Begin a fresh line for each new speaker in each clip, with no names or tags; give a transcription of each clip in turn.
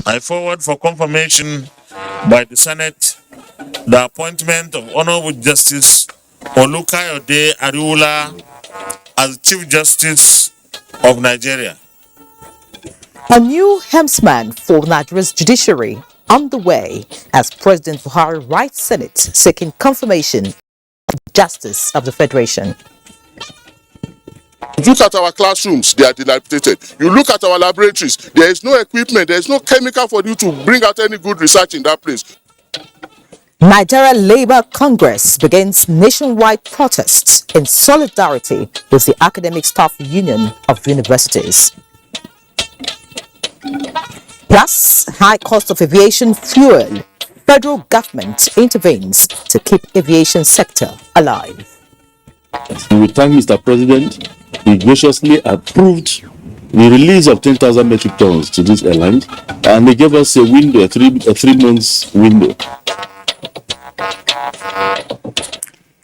I forward for confirmation by the Senate the appointment of Honorable Justice Olukayode Ariwola as Chief Justice of Nigeria.
A new helmsman for Nigeria's judiciary underway as President Buhari writes Senate seeking confirmation of Justice of the Federation.
Look at our classrooms, they are dilapidated. You look at our laboratories, there is no equipment, there is no chemical for you to bring out any good research in that place.
Nigeria Labour Congress begins nationwide protests in solidarity with the Academic Staff Union of Universities. Plus, high cost of aviation fuel. Federal government intervenes to keep aviation sector alive.
We thank Mr. President. He graciously approved the release of 10,000 metric tons to this airline, and they gave us a window, a three months window.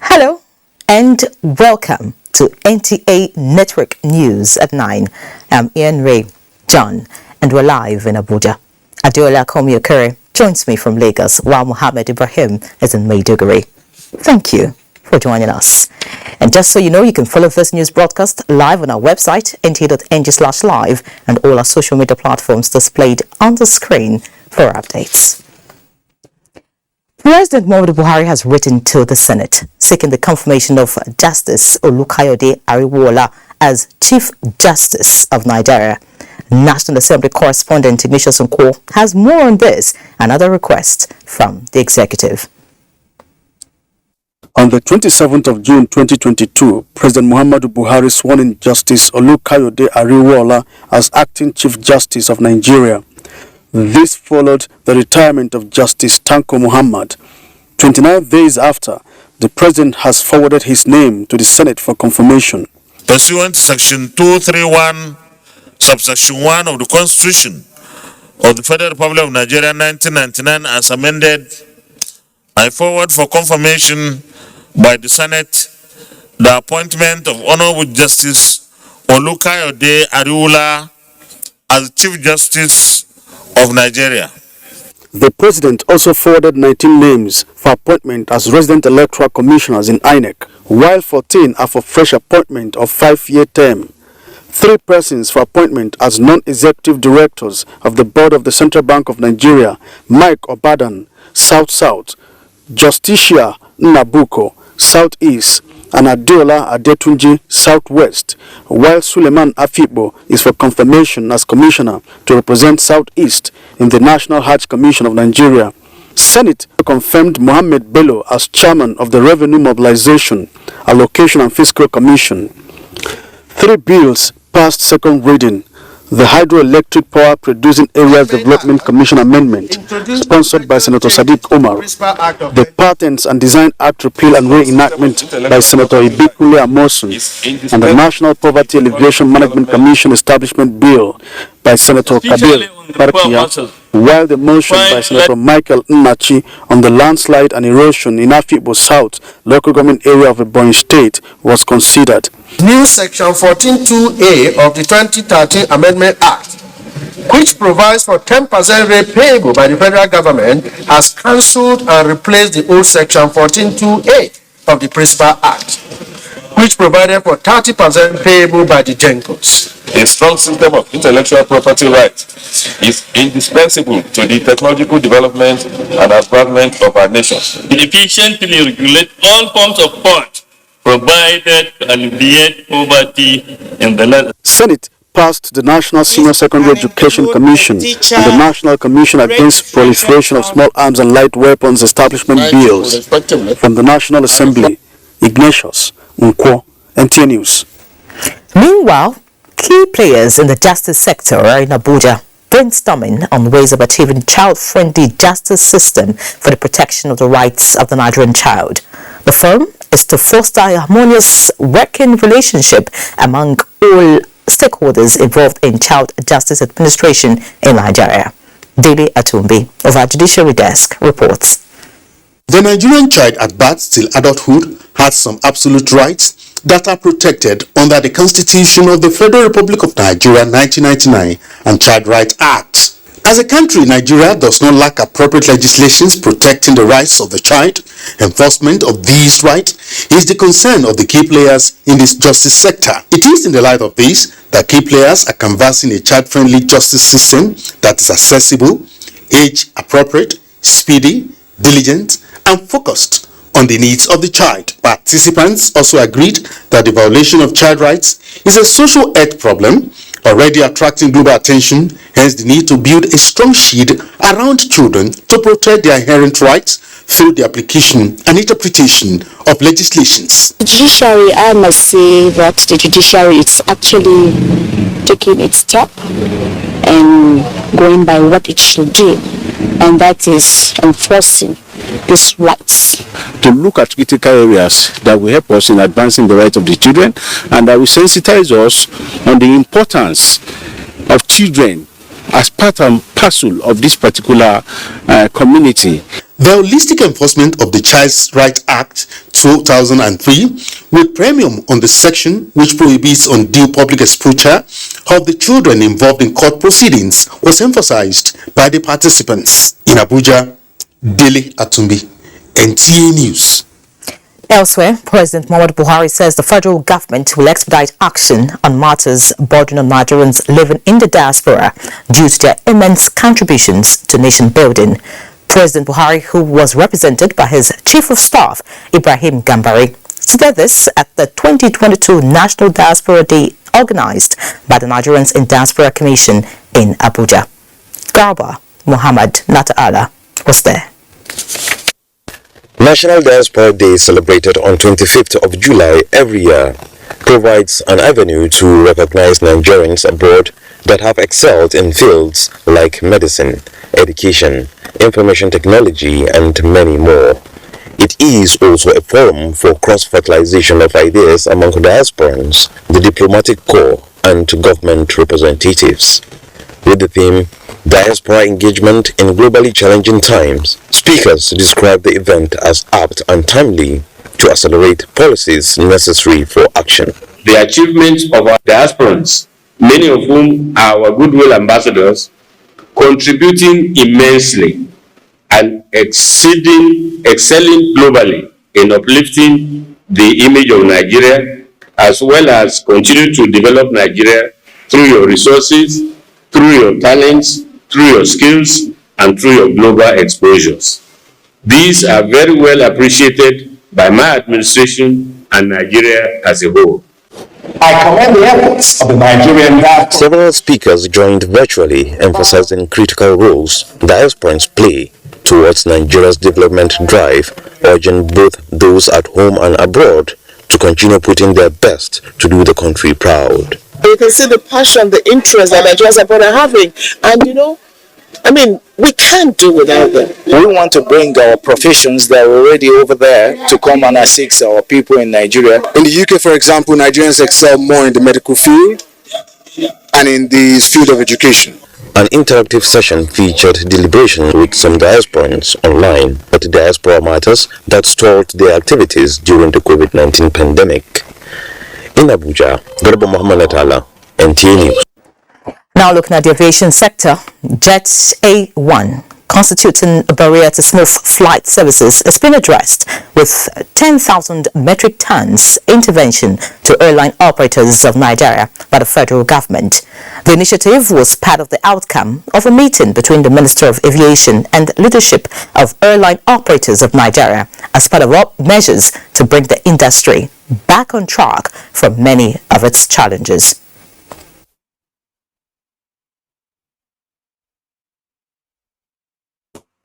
Hello and welcome to NTA Network News at 9. I'm Ienre John and we're live in Abuja. Adeola Komi-Okere joins me from Lagos while Mohammed Ibrahim is in Maiduguri. Thank you for joining us. And just so you know, you can follow this news broadcast live on our website, nta.ng/live, and all our social media platforms displayed on the screen for updates. President Muhammadu Buhari has written to the Senate seeking the confirmation of Justice Olukayode Ariwola as Chief Justice of Nigeria. National Assembly correspondent Ignatius Nkwo has more on this and other requests from the executive.
On the 27th of June 2022, President Muhammadu Buhari sworn in Justice Olukayode Ariwola as Acting Chief Justice of Nigeria. This followed the retirement of Justice Tanko Muhammad. 29 days after, the President has forwarded his name to the Senate for confirmation.
Pursuant to Section 231, Subsection 1 of the Constitution of the Federal Republic of Nigeria 1999 as amended, I forward for confirmation by the Senate the appointment of Honorable Justice Olukayode Ariwola as Chief Justice of Nigeria.
The President also forwarded 19 names for appointment as resident electoral commissioners in Ienre, while 14 are for fresh appointment of 5-year term. 3 persons for appointment as non-executive directors of the Board of the Central Bank of Nigeria, Mike Obadan, South-South, Justicia Nabuko, South-East, and Adeola Adetunji, South-West, while Suleiman Afibo is for confirmation as commissioner to represent South-East in the National Hajj Commission of Nigeria. Senate confirmed Mohammed Bello as chairman of the Revenue Mobilization, Allocation and Fiscal Commission. 3 bills passed second reading. The Hydroelectric Power Producing Areas Development Commission Amendment, sponsored by Senator Sadiq Umar. The Patents and Design Act repeal and reenactment by Senator Ibikunle Amosun, and the National Poverty Alleviation Management Commission Establishment Bill by Senator Kabir Barkia, while the motion by Senator Michael Nnachi on the landslide and erosion in Afibo South, local government area of Ebonyi State, was considered.
New Section 14(2)(a) of the 2013 Amendment Act, which provides for 10% rate payable by the federal government, has cancelled and replaced the old Section 14(2)(a) of the Principal Act, which provided for 30% payable by the GENCOs.
A strong system of intellectual property rights is indispensable to the technological development and advancement of our nation.
It efficiently regulate all forms of fraud provided to alleviate poverty in the land.
Senate passed the National Senior Secondary Education Commission and the National Commission Against Proliferation of Small Arms and Light Weapons Establishment Bills. From the National Assembly, Ignatius Nkwo, NTA News.
Meanwhile, key players in the justice sector are in Abuja brainstorming on ways of achieving child-friendly justice system for the protection of the rights of the Nigerian child. The firm is to foster a harmonious working relationship among all stakeholders involved in child justice administration in Nigeria. Dele Atumbi of our Judiciary Desk reports.
The Nigerian child at birth till adulthood has some absolute rights that are protected under the Constitution of the Federal Republic of Nigeria 1999 and Child Rights Act. As a country, Nigeria does not lack appropriate legislations protecting the rights of the child. Enforcement of these rights is the concern of the key players in this justice sector. It is in the light of this that key players are canvassing a child-friendly justice system that is accessible, age-appropriate, speedy, diligent, and focused on the needs of the child. Participants also agreed that the violation of child rights is a social health problem already attracting global attention, hence the need to build a strong shield around children to protect their inherent rights through the application and interpretation of legislations.
The judiciary, I must say that the judiciary is actually taking its step and going by what it should do, and that is enforcing these rights.
To look at critical areas that will help us in advancing the rights of the children, and that will sensitize us on the importance of children as part and parcel of this particular community.
The holistic enforcement of the Child's Rights Act 2003, with premium on the section which prohibits undue public exposure of the children involved in court proceedings, was emphasized by the participants. In Abuja, Dele Atumbi, NTA News.
Elsewhere, President Muhammadu Buhari says the federal government will expedite action on matters bordering on Nigerians living in the diaspora due to their immense contributions to nation building. President Buhari, who was represented by his Chief of Staff, Ibrahim Gambari, said this at the 2022 National Diaspora Day organized by the Nigerians in Diaspora Commission in Abuja. Garba Muhammad Nata'ala was there.
National Diaspora Day, celebrated on 25th of July every year, provides an avenue to recognize Nigerians abroad that have excelled in fields like medicine, education, information technology, and many more. It is also a forum for cross-fertilization of ideas among diasporans, the diplomatic corps, and government representatives. With the theme, Diaspora Engagement in Globally Challenging Times, speakers describe the event as apt and timely to accelerate policies necessary for action.
The achievements of our diasporans, many of whom are our goodwill ambassadors, contributing immensely and excelling globally in uplifting the image of Nigeria, as well as continue to develop Nigeria through your resources, through your talents, through your skills, and through your global exposures. These are very well appreciated by my administration and Nigeria as a whole.
I commend the efforts of the Nigerian diaspora. Several speakers joined virtually, emphasizing critical roles diasporans play towards Nigeria's development drive, urging both those at home and abroad to continue putting their best to do the country proud.
You can see the passion, the interest that Nigerians abroad are having, and we can't do without them.
We want to bring our professions that are already over there to come and assist our people in Nigeria.
In the UK, for example, Nigerians excel more in the medical field and in the field of education.
An interactive session featured deliberation with some diasporans online at Diaspora Matters that stalled their activities during the COVID-19 pandemic. In Abuja, Garba Muhammad Natala, NTA News.
Now looking at the aviation sector, Jet A1, constituting a barrier to smooth flight services, has been addressed with 10,000 metric tons intervention to airline operators of Nigeria by the federal government. The initiative was part of the outcome of a meeting between the Minister of Aviation and leadership of airline operators of Nigeria as part of measures to bring the industry back on track from many of its challenges.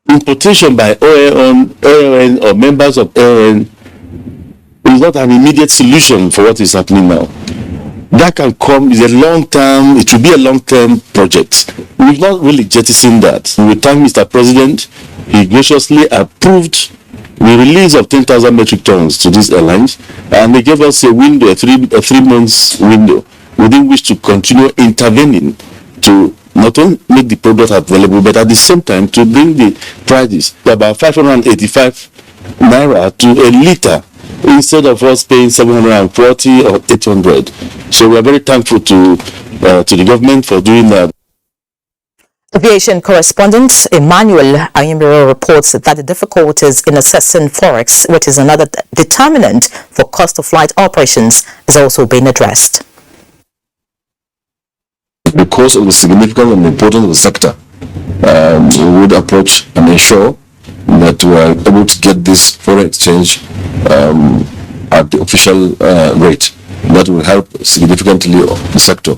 Importation by OAN or members of OAN is not an immediate solution for what is happening now. That can come, is a long-term, it will be a long-term project. We've not really jettisoned that. We thank Mr. President. He graciously approved the release of 10,000 metric tons to these airlines, and they gave us a window, a three months window, within which to continue intervening to not only make the product available, but at the same time to bring the prices to about 585 naira to a liter, instead of us paying 740 or 800. So we are very thankful to the government for doing that.
Aviation correspondent Emmanuel Ienre reports that the difficulties in assessing forex, which is another determinant for cost of flight operations, is also being addressed.
Because of the significance and importance of the sector, we would approach and ensure that we are able to get this foreign exchange at the official rate. That will help significantly the sector.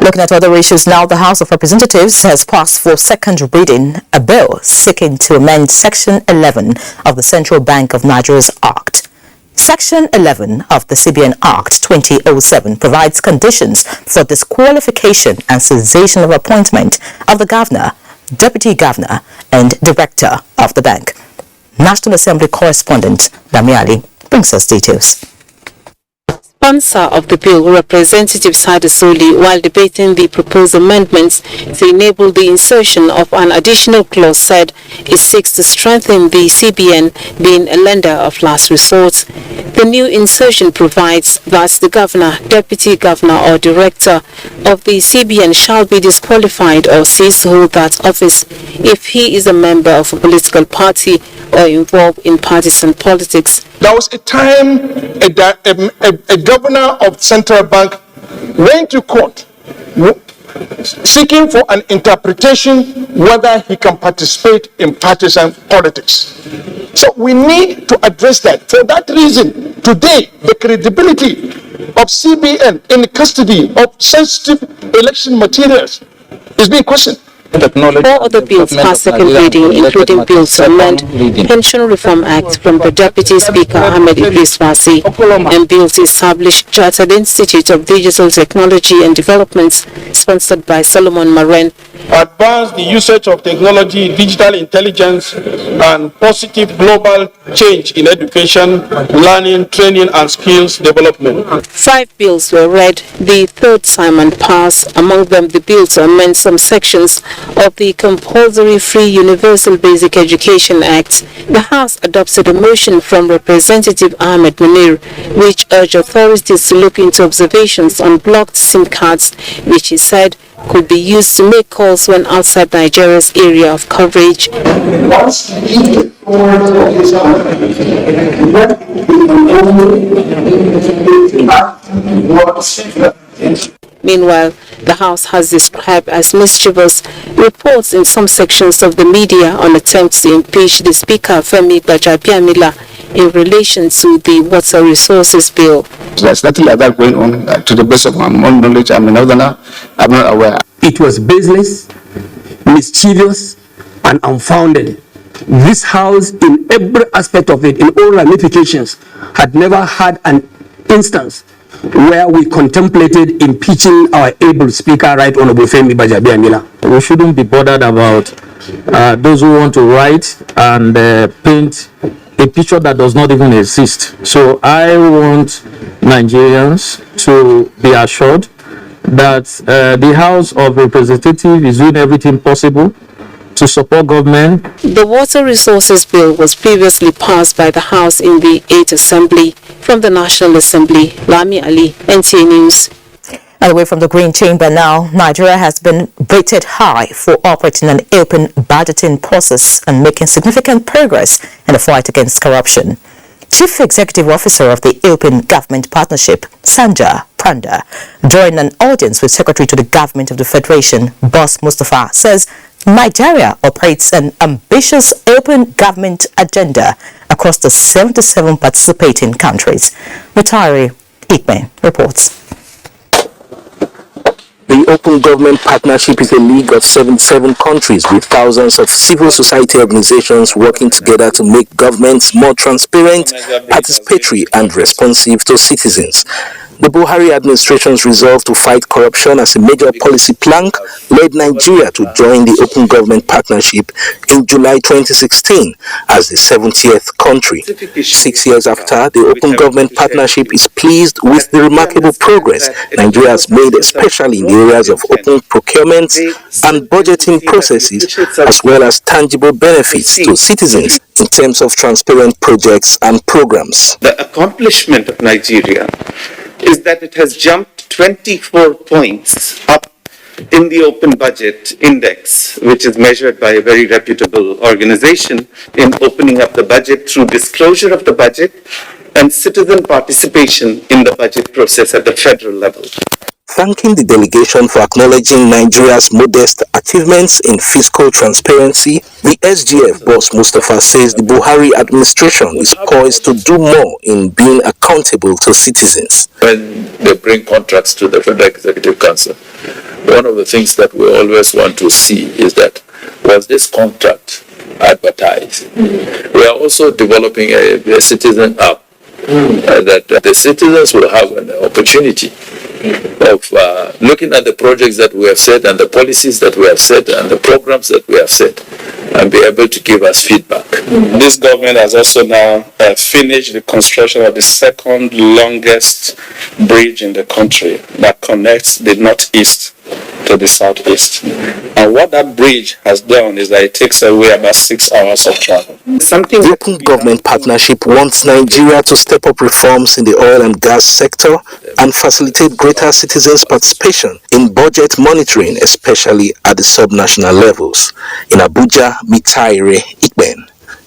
Looking at other issues now, the House of Representatives has passed for second reading a bill seeking to amend Section 11 of the Central Bank of Nigeria's Act. Section 11 of the CBN Act 2007 provides conditions for disqualification and cessation of appointment of the governor, deputy governor, and director of the bank. National Assembly correspondent Lami Ali brings us details.
Sponsor of the bill, Representative Sadi Soli, while debating the proposed amendments to enable the insertion of an additional clause, said it seeks to strengthen the CBN being a lender of last resort. The new insertion provides that the governor, deputy governor or director of the CBN shall be disqualified or cease to hold that office if he is a member of a political party or involved in partisan politics.
There was a time a governor of central bank went to court seeking for an interpretation whether he can participate in partisan politics. So we need to address that. For that reason, today, the credibility of CBN in custody of sensitive election materials is being questioned.
Four other bills passed second reading, including bills to amend Pension Reform Act from the Deputy Speaker Ahmed Idris Fasi and bills to establish Chartered Institute of Digital Technology and Developments, sponsored by Solomon Maren.
Advance the usage of technology, digital intelligence, and positive global change in education, learning, training, and skills development.
5 bills were read the third time and passed, among them the bill to amend some sections of the Compulsory Free Universal Basic Education Act. The House adopted a motion from Representative Ahmed Munir, which urged authorities to look into observations on blocked SIM cards, which he said could be used to make calls when outside Nigeria's area of coverage. Meanwhile, the House has described as mischievous reports in some sections of the media on attempts to impeach the Speaker, Femi Gbajabiamila, in relation to the Water Resources Bill.
There's nothing like that going on. To the best of my own knowledge, I'm not aware.
It was baseless, mischievous, and unfounded. This House, in every aspect of it, in all ramifications, had never had an instance where we contemplated impeaching our able Speaker, Right Honorable Femi Gbajabiamila. We shouldn't be bothered about those who want to write and paint a picture that does not even exist. So I want Nigerians to be assured that the House of Representatives is doing everything possible to support government.
The Water Resources Bill was previously passed by the House in the 8th Assembly. From the National Assembly, Lami Ali, NTA News.
And away from the Green Chamber now, Nigeria has been rated high for operating an open budgeting process and making significant progress in the fight against corruption. Chief Executive Officer of the Open Government Partnership, Sanja Pranda, during an audience with Secretary to the Government of the Federation, Boss Mustafa, says Nigeria operates an ambitious open government agenda across the 77 participating countries. Mutari Ienre reports.
The Open Government Partnership is a league of 77 countries with thousands of civil society organizations working together to make governments more transparent, participatory, and responsive to citizens. The Buhari administration's resolve to fight corruption as a major policy plank led Nigeria to join the Open Government Partnership in July 2016 as the 70th country. 6 years after, the Open Government Partnership is pleased with the remarkable progress Nigeria has made, especially in the areas of open procurement and budgeting processes, as well as tangible benefits to citizens in terms of transparent projects and programs.
The accomplishment of Nigeria is that it has jumped 24 points up in the Open Budget Index, which is measured by a very reputable organization, in opening up the budget through disclosure of the budget and citizen participation in the budget process at the federal level.
Thanking the delegation for acknowledging Nigeria's modest achievements in fiscal transparency, the SGF boss Mustafa says the Buhari administration is poised to do more in being accountable to citizens.
When they bring contracts to the Federal Executive Council, one of the things that we always want to see is that, was this contract advertised? We are also developing a citizen app that the citizens will have an opportunity of looking at the projects that we have set and the policies that we have set and the programs that we have set and be able to give us feedback.
This government has also now finished the construction of the second longest bridge in the country that connects the northeast to the southeast. And what that bridge has done is that it takes away about 6 hours of travel.
The Open Government Partnership wants Nigeria to step up reforms in the oil and gas sector and facilitate greater citizens' participation in budget monitoring, especially at the subnational levels. In Abuja, Ienre,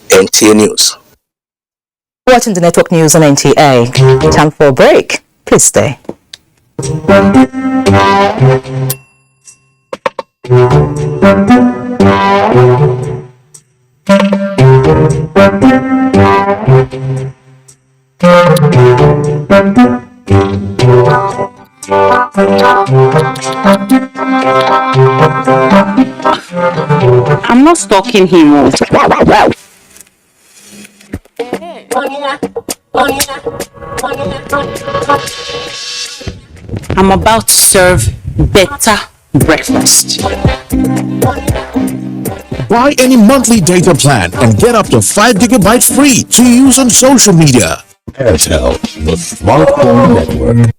NTA News.
Watching the network news on NTA. Time for a break. Please stay.
I'm not stalking him. I'm about to serve better breakfast.
Buy any monthly data plan and get up to 5 gigabytes free to use on social media. Airtel, the smartphone network.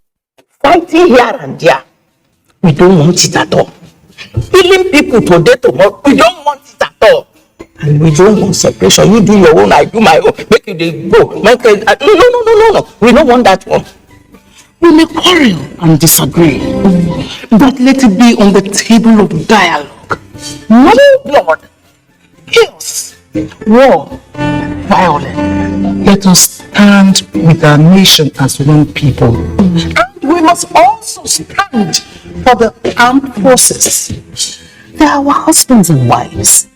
Fighting here and there, we don't want it at all. Killing people today, tomorrow, we don't want it at all. And we don't want separation. You do your own, I do my own. Make it go. No. We don't want that one. We may quarrel and disagree, but let it be on the table of dialogue. No blood, chaos, war, violence. Let us stand with our nation as one people. And we must also stand for the armed forces. They are our husbands and wives.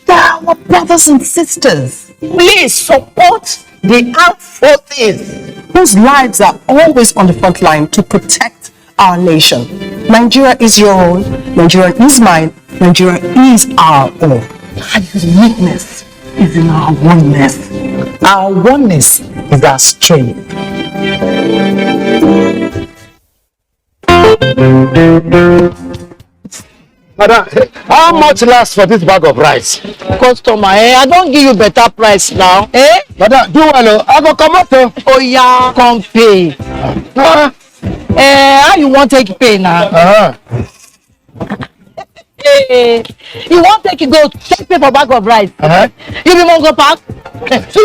They are our brothers and sisters. Please support the armed forces, whose lives are always on the front line to protect our nation. Nigeria is your own. Nigeria is mine. Nigeria is our own. Our uniqueness is in our oneness. Our oneness is our strength.
Madam, how much lasts for this bag of rice?
Customer, I don't give you better price now.
Madam, do well, I go come out.
Oh yeah, come pay. How you want to take pay now? You want to go take pay for bag of rice? You be Mongo Park?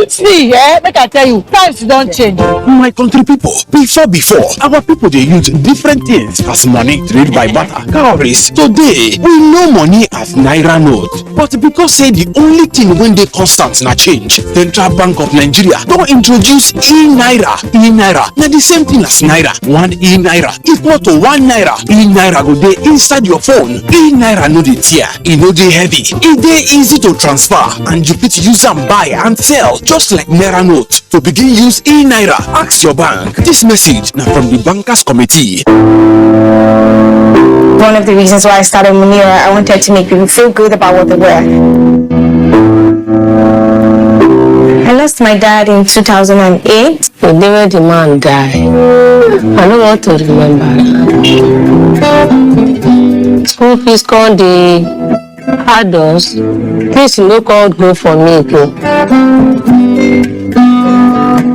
See, make I tell you, times don't change.
My country people, before, our people they use different things as money trade by barter, calories. Today, we know money as Naira note. But because say the only thing when they constant na change, Central Bank of Nigeria don't introduce e-Naira. E-Naira, now the same thing as Naira. 1 e-Naira equal to 1 Naira. E-Naira go dey inside your phone. E-Naira no dey tear, e no dey heavy, e dey easy to transfer, and you fit use am buy and sell just like Naira note. To begin use e-Naira, ask your bank. This message now from the Bankers Committee.
One of the reasons why I started Munira, I wanted to make people feel good about what they wear. I lost my dad in 2008.
The day when the man died, I don't want to remember. School fees called the adults. Please no called go for me too.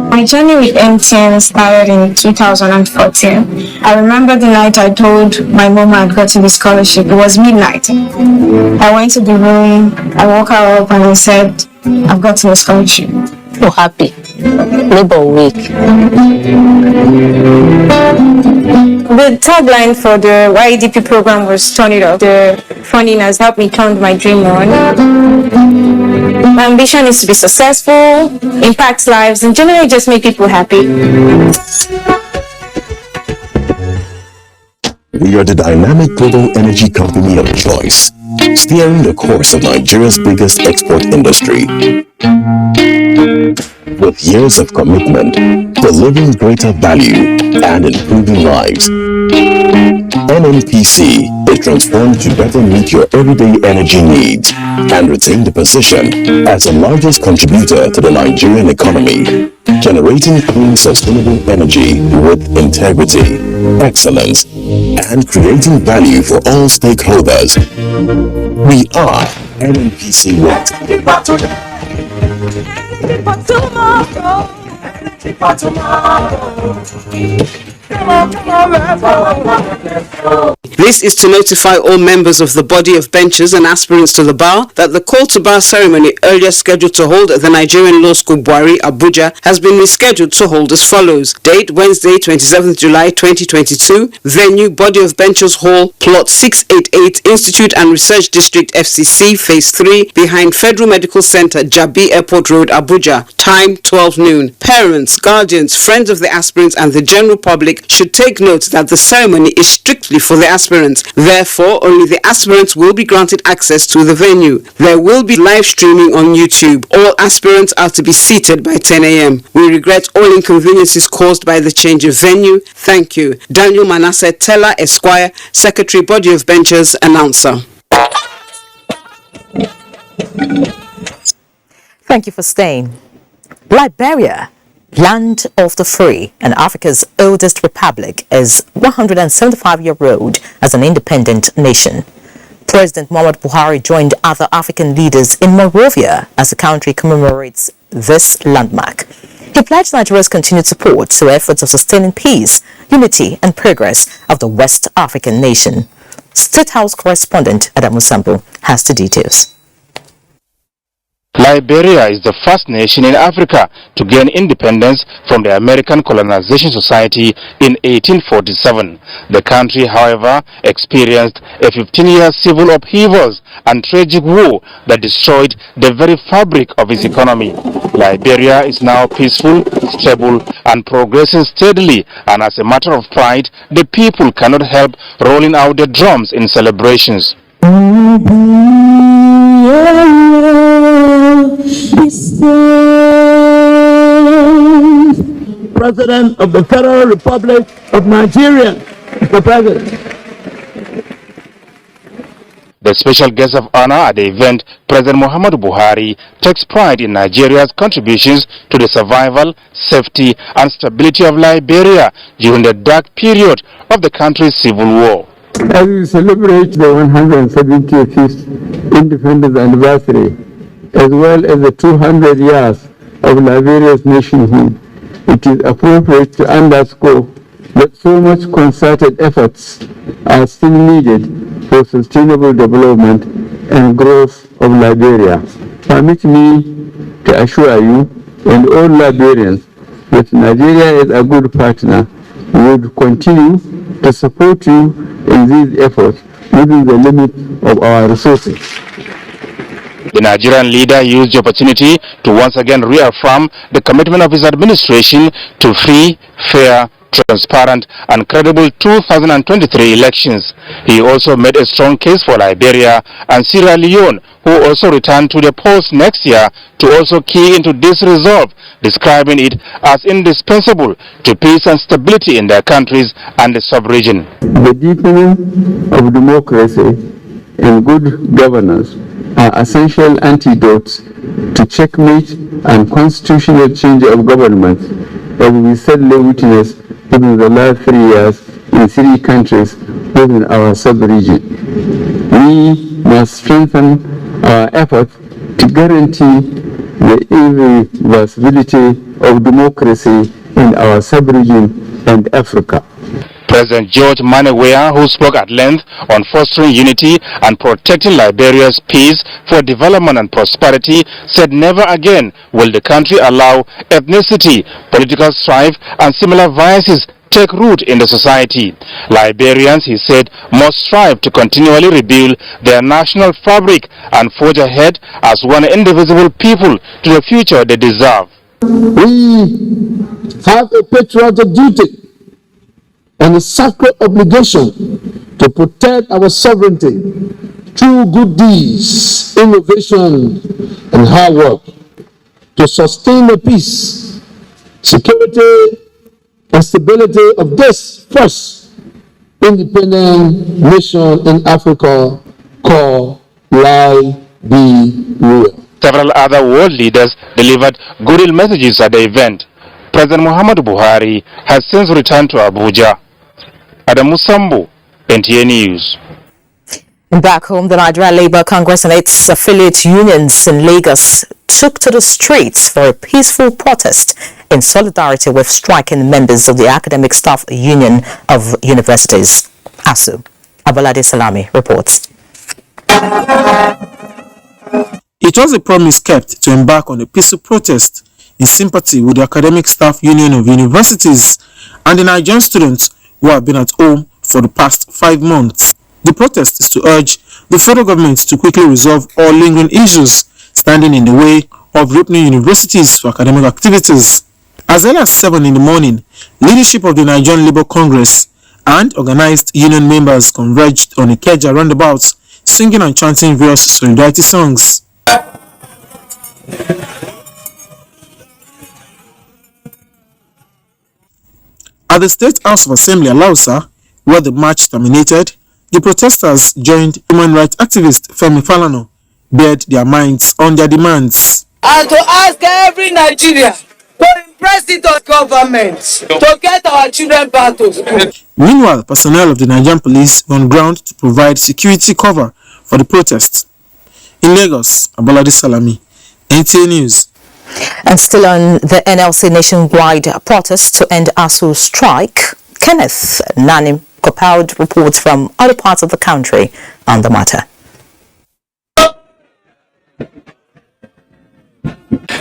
My journey with NTA started in 2014. I remember the night I told my mom I'd gotten the scholarship. It was midnight. I went to the room, I woke her up and I said, I've gotten a scholarship.
So happy. Labor Week.
The tagline for the YDP program was "Turn It Up." The funding has helped me turn my dream on. My ambition is to be successful, impact lives, and generally just make people happy.
We are the dynamic global energy company of choice, steering the course of Nigeria's biggest export industry. With years of commitment, delivering greater value and improving lives, NNPC is transformed to better meet your everyday energy needs and retain the position as the largest contributor to the Nigerian economy, generating clean, sustainable energy with integrity, excellence, and creating value for all stakeholders. We are NNPC Watt.
This is to notify all members of the body of benchers and aspirants to the bar that the call to bar ceremony earlier scheduled to hold at the Nigerian Law School Buhari, Abuja, has been rescheduled to hold as follows. Date Wednesday, 27th July 2022. Venue Body of Benchers Hall, Plot 688, Institute and Research District FCC, Phase 3, behind Federal Medical Center, Jabi Airport Road, Abuja. Time 12 noon. Parents, guardians, friends of the aspirants and the general public should take note that the ceremony is strictly for the aspirants. Therefore, only the aspirants will be granted access to the venue. There will be live streaming on YouTube. All aspirants are to be seated by 10 a.m. We regret all inconveniences caused by the change of venue. Thank you. Daniel Manasseh Teller, Esquire, Secretary, Body of Benchers, Announcer.
Thank you for staying. Liberia, land of the free and Africa's oldest republic, is 175-year-old as an independent nation. President Muhammadu Buhari joined other African leaders in Monrovia as the country commemorates this landmark. He pledged Nigeria's continued support to efforts of sustaining peace, unity and progress of the West African nation. State House correspondent Adamu Sambo has the details.
Liberia is the first nation in Africa to gain independence from the American Colonization Society in 1847. The country, however, experienced a 15-year civil upheavals and tragic war that destroyed the very fabric of its economy. Liberia is now peaceful, stable, and progressing steadily, and as a matter of pride, the people cannot help rolling out their drums in celebrations.
President of the Federal Republic of Nigeria, Mr. President.
The special guest of honor at the event, President Muhammadu Buhari, takes pride in Nigeria's contributions to the survival, safety, and stability of Liberia during the dark period of the country's civil war.
As we celebrate the 175th independence anniversary, as well as the 200 years of Liberia's nationhood, it is appropriate to underscore that so much concerted efforts are still needed for sustainable development and growth of Liberia. Permit me to assure you and all Liberians that Nigeria is a good partner. We would continue to support you in these efforts within the limit of our resources.
The Nigerian leader used the opportunity to once again reaffirm the commitment of his administration to free, fair, transparent and credible 2023 elections. He also made a strong case for Liberia and Sierra Leone, who also returned to the polls next year, to also key into this resolve, describing it as indispensable to peace and stability in their countries and the sub-region.
The deepening of democracy and good governance are essential antidotes to checkmate and constitutional change of government, as we sadly witnessed within the last 3 years in 3 countries within our sub-region. We must strengthen our efforts to guarantee the irreversibility of democracy in our sub-region and Africa.
President George Manewea, who spoke at length on fostering unity and protecting Liberia's peace for development and prosperity, said never again will the country allow ethnicity, political strife and similar vices take root in the society. Liberians, he said, must strive to continually rebuild their national fabric and forge ahead as one indivisible people to the future they deserve.
We have a patriotic duty and a sacred obligation to protect our sovereignty through good deeds, innovation, and hard work, to sustain the peace, security, and stability of this first independent nation in Africa called Liberia.
Several other world leaders delivered goodwill messages at the event. President Muhammadu Buhari has since returned to Abuja. Adamu Sambu, NTA News.
Back home, the Nigerian Labour Congress and its affiliate unions in Lagos took to the streets for a peaceful protest in solidarity with striking members of the Academic Staff Union of Universities. ASU. Abolade Salami reports.
It was a promise kept to embark on a peaceful protest in sympathy with the Academic Staff Union of Universities and the Nigerian students who have been at home for the past 5 months. The protest is to urge the federal government to quickly resolve all lingering issues standing in the way of reopening universities for academic activities. As early as 7 in the morning, leadership of the Nigerian Labour Congress and organized union members converged on Ikeja roundabouts, singing and chanting various solidarity songs. At the State House of Assembly, Alausa, where the march terminated, the protesters joined human rights activist Femi Falana, bared their minds on their demands.
And to ask every Nigerian to impress the government to get our children back to school.
Meanwhile, personnel of the Nigerian police were on ground to provide security cover for the protests. In Lagos, Abolade Salami, NTA News.
And still on the NLC nationwide protest to end ASU strike, Kenneth Nanim compiled reports from other parts of the country on the matter.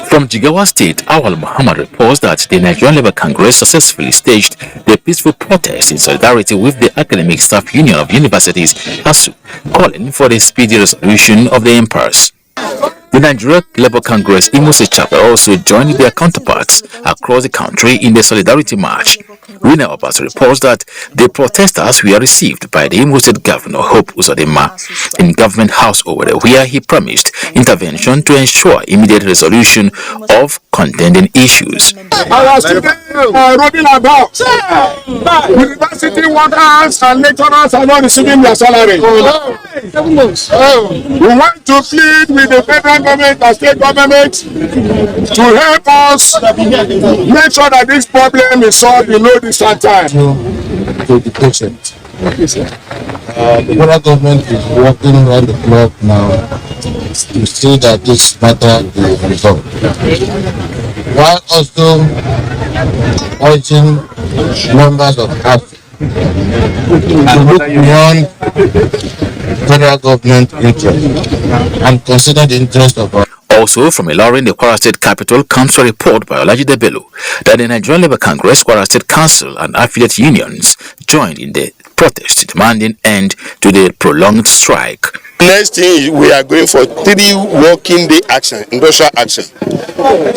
From Jigawa State, Awal Muhammad reports that the Nigerian Labour Congress successfully staged the peaceful protest in solidarity with the Academic Staff Union of Universities, ASU, calling for the speedy resolution of the impasse. The Nigerian Labour Congress Imo State chapter also joined their counterparts across the country in the Solidarity March. Rina Obas reports that the protesters were received by the Imo State Governor Hope Uzodinma in Government House Owerri, where he promised intervention to ensure immediate resolution of contending issues.
Our students are running about. University workers and lecturers are not receiving their salary. We want to plead with the federal government and state government to help us make sure that this problem is solved in no distant time.
To the patient. The federal government is working around the clock now to see that this matter is resolved, while also urging members of ASU to look beyond federal government interest and consider the interest of our.
Also from Ilorin, the Kwara State Capital, comes a report by Olajide Bello that the Nigerian Labour Congress, Kwara State Council and affiliate unions joined in the protest demanding end to the prolonged strike.
Next thing, we are going for 3 working day action, industrial action.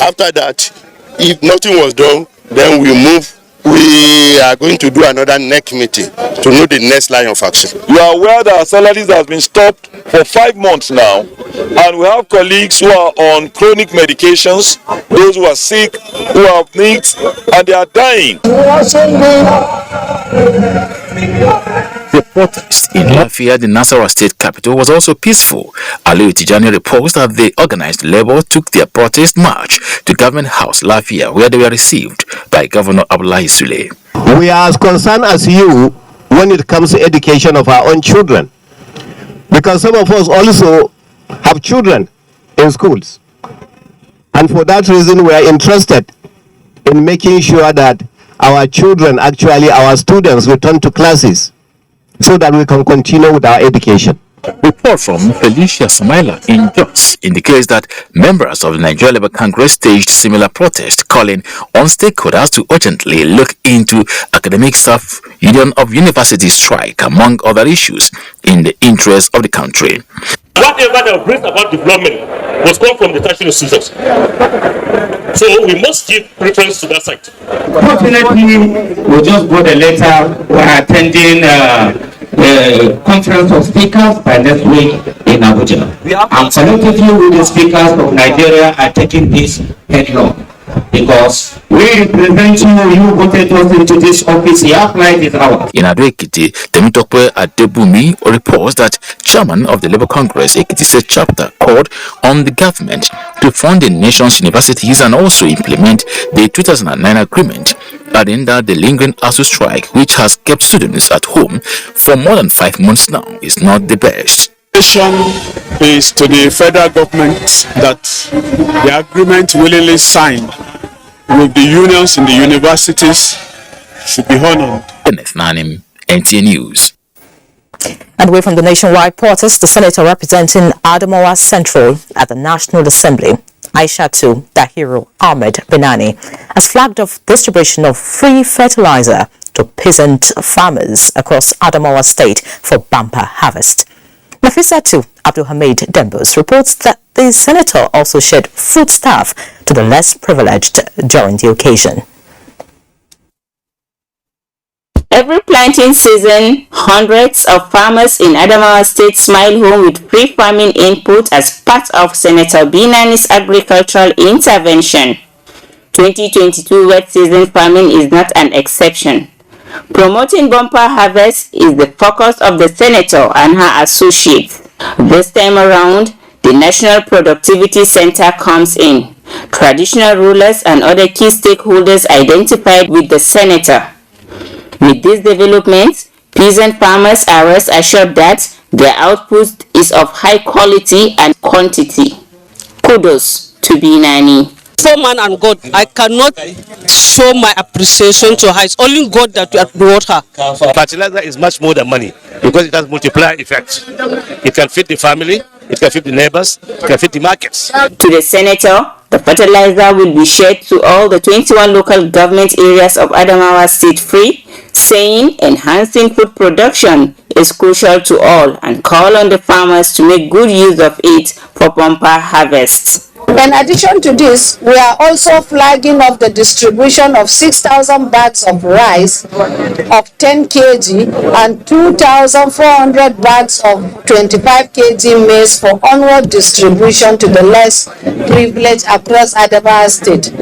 After that, if nothing was done, then we move. We are going to do another NEC meeting to know the next line of action.
You are aware that our salaries have been stopped for 5 months now, and we have colleagues who are on chronic medications, those who are sick, who have needs, and they are dying.
The protest in Lafayette, the Nasarawa State capital, was also peaceful. Aliyu Tijani reports that the organized labor took their protest march to Government House, Lafayette, where they were received by Governor Abdullahi Sule.
We are as concerned as you when it comes to education of our own children, because some of us also have children in schools, and for that reason we are interested in making sure that our children, actually our students, return to classes so that we can continue with our education.
Report from Felicia Samaila in Jos indicates that members of the Nigerian Labour Congress staged similar protest, calling on stakeholders to urgently look into academic staff union of university strike, among other issues, in the interest of the country.
Whatever that brings about development must come from the tertiary institutions. So we must give preference to that side.
Fortunately, we just got a letter. We're attending the conference of speakers by next week in Abuja. And collectively with the speakers of Nigeria are taking this headlong. Because we represent you voted us into this office, your flight is ours.
In Ado-Ekiti, Temitope Adebumi reports that chairman of the Labour Congress Ekiti State chapter called on the government to fund the nation's universities and also implement the 2009 agreement, adding that the lingering ASU strike, which has kept students at home for more than 5 months now, is not the best.
Is to the federal government that the agreement willingly signed with the unions in the universities should be honored.
Kenneth Nanim, NTA News.
And away from the nationwide protest, the senator representing Adamawa Central at the National Assembly, Aishatu Dahiru Ahmed Benani, has flagged off distribution of free fertilizer to peasant farmers across Adamawa State for bumper harvest. Nafisatu Abdulhamid Dembos reports that the senator also shared foodstuff to the less privileged during the occasion.
Every planting season, hundreds of farmers in Adamawa State smile home with free farming input as part of Senator Benani's agricultural intervention. 2022 wet season farming is not an exception. Promoting bumper harvest is the focus of the senator and her associates. This time around, the National Productivity Center comes in. Traditional rulers and other key stakeholders identified with the senator. With these developments, peasant farmers are rest assured that their output is of high quality and quantity. Kudos to Benani.
For man and God, I cannot show my appreciation to her. It's only God that brought her.
Fertilizer is much more than money because it has multiplier effect. It can feed the family, it can feed the neighbors, it can feed the markets.
To the senator, the fertilizer will be shared to all the 21 local government areas of Adamawa State free, saying enhancing food production is crucial to all and call on the farmers to make good use of it for bumper harvests.
In addition to this, we are also flagging off the distribution of 6,000 bags of rice of 10 kg and 2,400 bags of 25 kg maize for onward distribution to the less privileged across Adamawa State.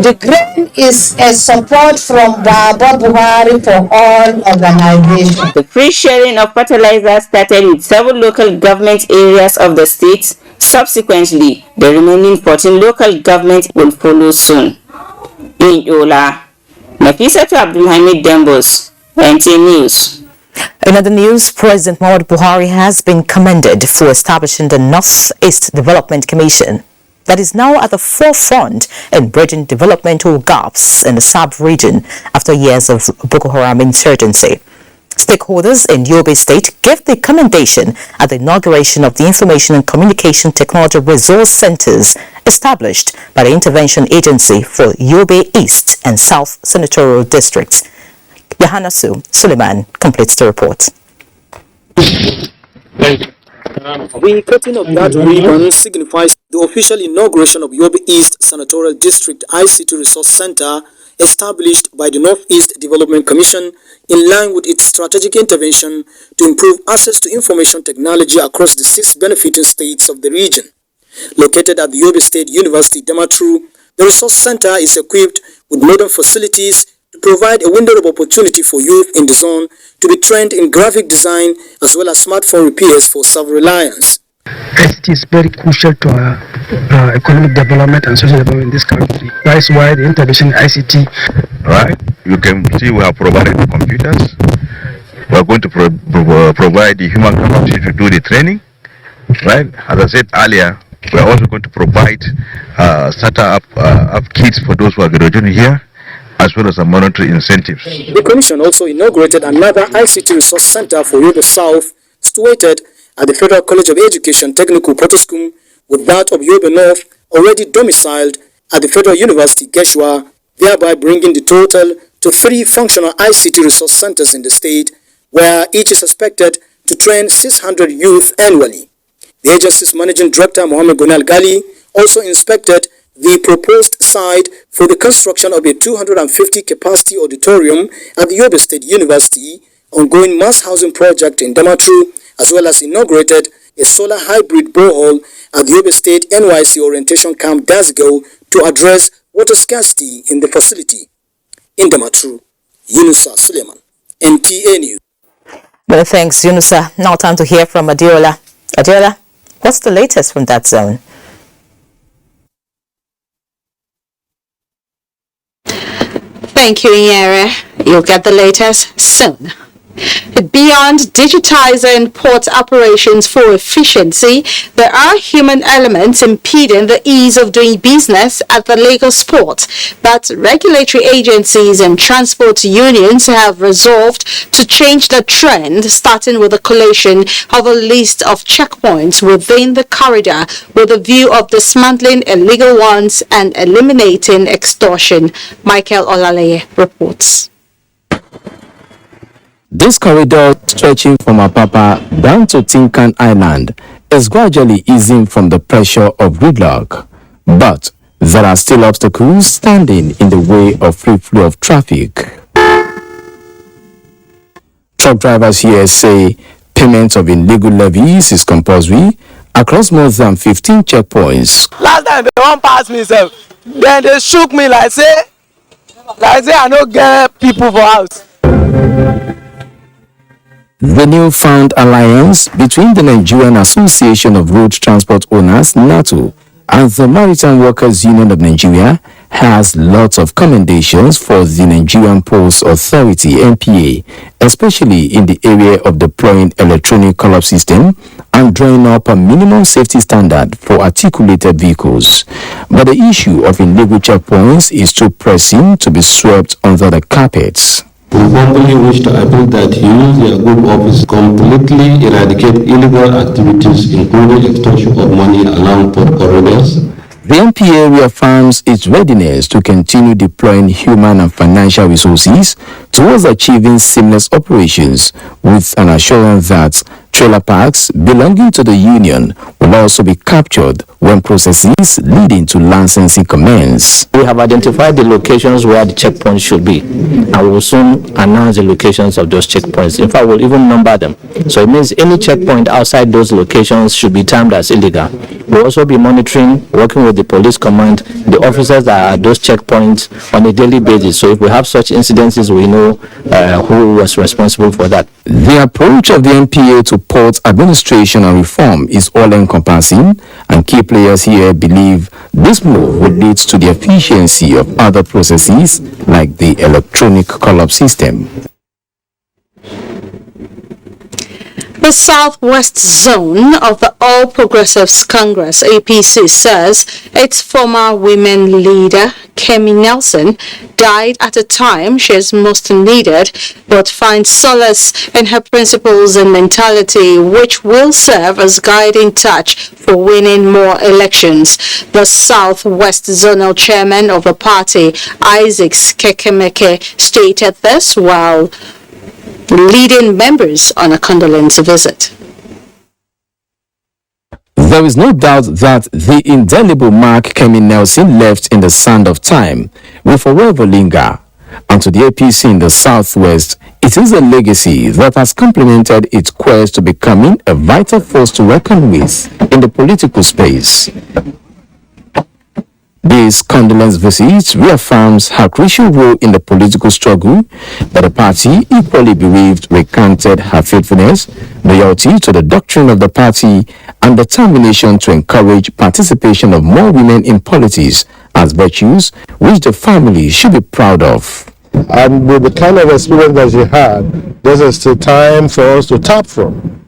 The grain is a support from Baba Buhari for all organizations.
The free sharing of fertilizer started with several local government areas of the state. Subsequently, the remaining 14 local governments will follow soon. In Yola, Nafisatu Abdulhamid Dembos, NTA News.
In other news, President Muhammadu Buhari has been commended for establishing the North-East Development Commission that is now at the forefront in bridging developmental gaps in the sub-region after years of Boko Haram insurgency. Stakeholders in Yobe State gave the commendation at the inauguration of the Information and Communication Technology Resource Centers established by the Intervention Agency for Yobe East and South Senatorial Districts. Yahanasu Suleiman completes the report.
The cutting of that ribbon signifies the official inauguration of Yobe East Senatorial District ICT Resource Center established by the Northeast Development Commission in line with its strategic intervention to improve access to information technology across the 6 benefiting states of the region. Located at the Yobe State University, Damaturu, the resource center is equipped with modern facilities to provide a window of opportunity for youth in the zone to be trained in graphic design as well as smartphone repairs for self-reliance.
ICT is very crucial to our economic development and social development in this country. That's why the intervention in ICT.
Right, you can see we have provided the computers. We are going to provide the human capacity to do the training. Right, as I said earlier, we are also going to provide startup kits for those who are graduating here. as well as monetary incentives.
The commission also inaugurated another ICT resource center for Yobe South, situated at the Federal College of Education Technical Protoscum, with that of Yobe North already domiciled at the Federal University Geshwa, thereby bringing the total to 3 functional ICT resource centers in the state, where each is expected to train 600 youth annually. The agency's managing director, Mohammed Gonal Gali, also inspected the proposed site for the construction of a 250 capacity auditorium at the Yobe State University, ongoing mass housing project in Damaturu, as well as inaugurated a solar hybrid borehole at the Yobe State NYC Orientation Camp Dazigo to address water scarcity in the facility. In Damaturu, Yunusa Suleiman, NTA News.
Well, thanks, Yunusa. Now time to hear from Adiola. Adiola, what's the latest from that zone?
Thank you, Ienre. You'll get the latest soon. Beyond digitizing port operations for efficiency, there are human elements impeding the ease of doing business at the Lagos port. But regulatory agencies and transport unions have resolved to change the trend, starting with the collation of a list of checkpoints within the corridor with a view of dismantling illegal ones and eliminating extortion. Michael Olaleye reports.
This corridor stretching from Apapa down to Tinkan Island is gradually easing from the pressure of gridlock, but there are still obstacles standing in the way of free flow of traffic. Truck drivers here say payment of illegal levies is compulsory across more than 15 checkpoints.
Last time they won't pass me, sir. Then they shook me like say I don't get people for house.
The newfound alliance between the Nigerian Association of Road Transport Owners, NATO, and the Maritime Workers Union of Nigeria has lots of commendations for the Nigerian Ports Authority, NTA, especially in the area of deploying electronic call-up system and drawing up a minimum safety standard for articulated vehicles. But the issue of illegal checkpoints is too pressing to be swept under the carpets.
We humbly wish to appeal that you use your good office to completely eradicate illegal activities, including extortion of money along port corridors.
The NPA reaffirms its readiness to continue deploying human and financial resources towards achieving seamless operations, with an assurance that trailer parks belonging to the union will also be captured when processes leading to licensing commence.
We have identified the locations where the checkpoints should be, and we will soon announce the locations of those checkpoints. In fact, we'll even number them. So it means any checkpoint outside those locations should be termed as illegal. We'll also be monitoring, working with the police command, the officers that are at those checkpoints on a daily basis. So if we have such incidences, we know who was responsible for that.
The approach of the NPA to port administration and reform is all-encompassing, and key players here believe this move will lead to the efficiency of other processes like the electronic call-up system.
The Southwest Zone of the All Progressives Congress, APC, says its former women leader, Kemi Nelson, died at a time she is most needed, but finds solace in her principles and mentality, which will serve as guiding touch for winning more elections. The Southwest Zonal Chairman of the party, Isaac Kekemeke, stated this while leading members on a condolence visit.
There is no doubt that the indelible mark Kemi Nelson left in the sand of time will forever linger. And to the APC in the Southwest, it is a legacy that has complemented its quest to becoming a vital force to reckon with in the political space. This condolence visit reaffirms her crucial role in the political struggle, but the party, equally bereaved, recanted her faithfulness, loyalty to the doctrine of the party, and determination to encourage participation of more women in politics as virtues which the family should be proud of.
And with the kind of experience that she had, there's still time for us to tap from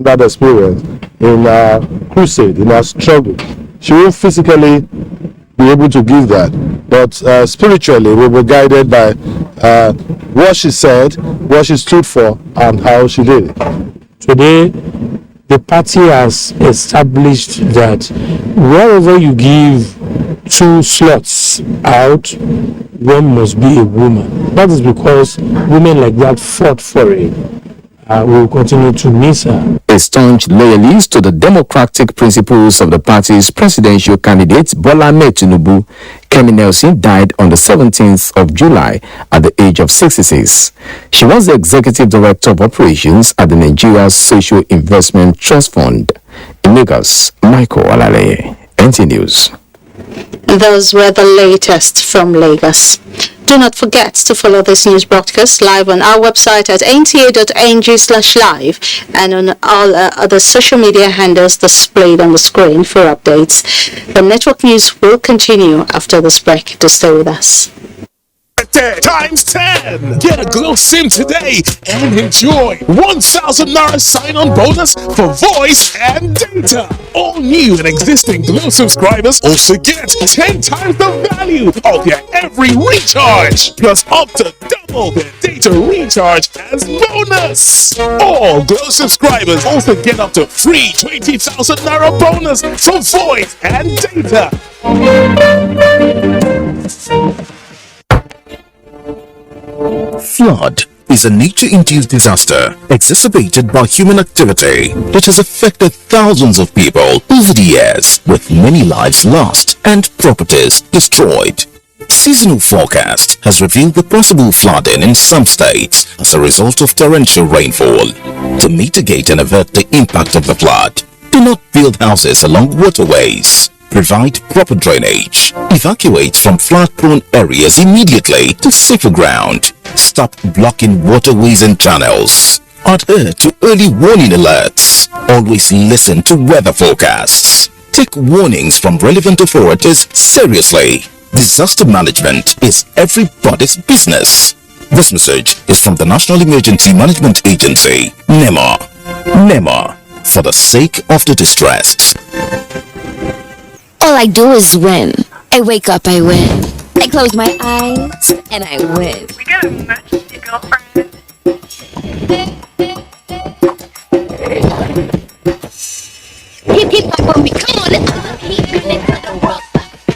that experience in our crusade, in our struggle. She won't physically be able to give that, but spiritually we were guided by what she said, what she stood for, and how she did it.
Today, the party has established that wherever you give 2 slots out, one must be a woman. That is because women like that fought for it. We will continue to miss her.
A staunch loyalist to the democratic principles of the party's presidential candidate Bola Ahmed Tinubu, Kemi Nelson, died on the 17th of July at the age of 66. She was the executive director of operations at the Nigeria Social Investment Trust Fund. In Lagos, Michael Alale, NTA News.
Those were the latest from Lagos. Do not forget to follow this news broadcast live on our website at nta.ng/live and on all other social media handles displayed on the screen for updates. The network news will continue after this break. To stay with us.
Times 10. Get a Glow SIM today and enjoy 1,000 Naira sign-on bonus for voice and data. All new and existing Glow subscribers also get 10 times the value of their every recharge, plus up to double their data recharge as bonus. All Glow subscribers also get up to free 20,000 Naira bonus for voice and data.
Flood is a nature-induced disaster exacerbated by human activity that has affected thousands of people over the years, with many lives lost and properties destroyed. Seasonal forecast has revealed the possible flooding in some states as a result of torrential rainfall. To mitigate and avert the impact of the flood, do not build houses along waterways. Provide proper drainage. Evacuate from flood-prone areas immediately to safer ground. Stop blocking waterways and channels. Adhere to early warning alerts. Always listen to weather forecasts. Take warnings from relevant authorities seriously. Disaster management is everybody's business. This message is from the National Emergency Management Agency, NEMA. NEMA, for the sake of the distressed.
All I do is win. I wake up, I win. I close my eyes, and I win. We got a message, girlfriend. Keep up on me, come on, let's keep it to the world.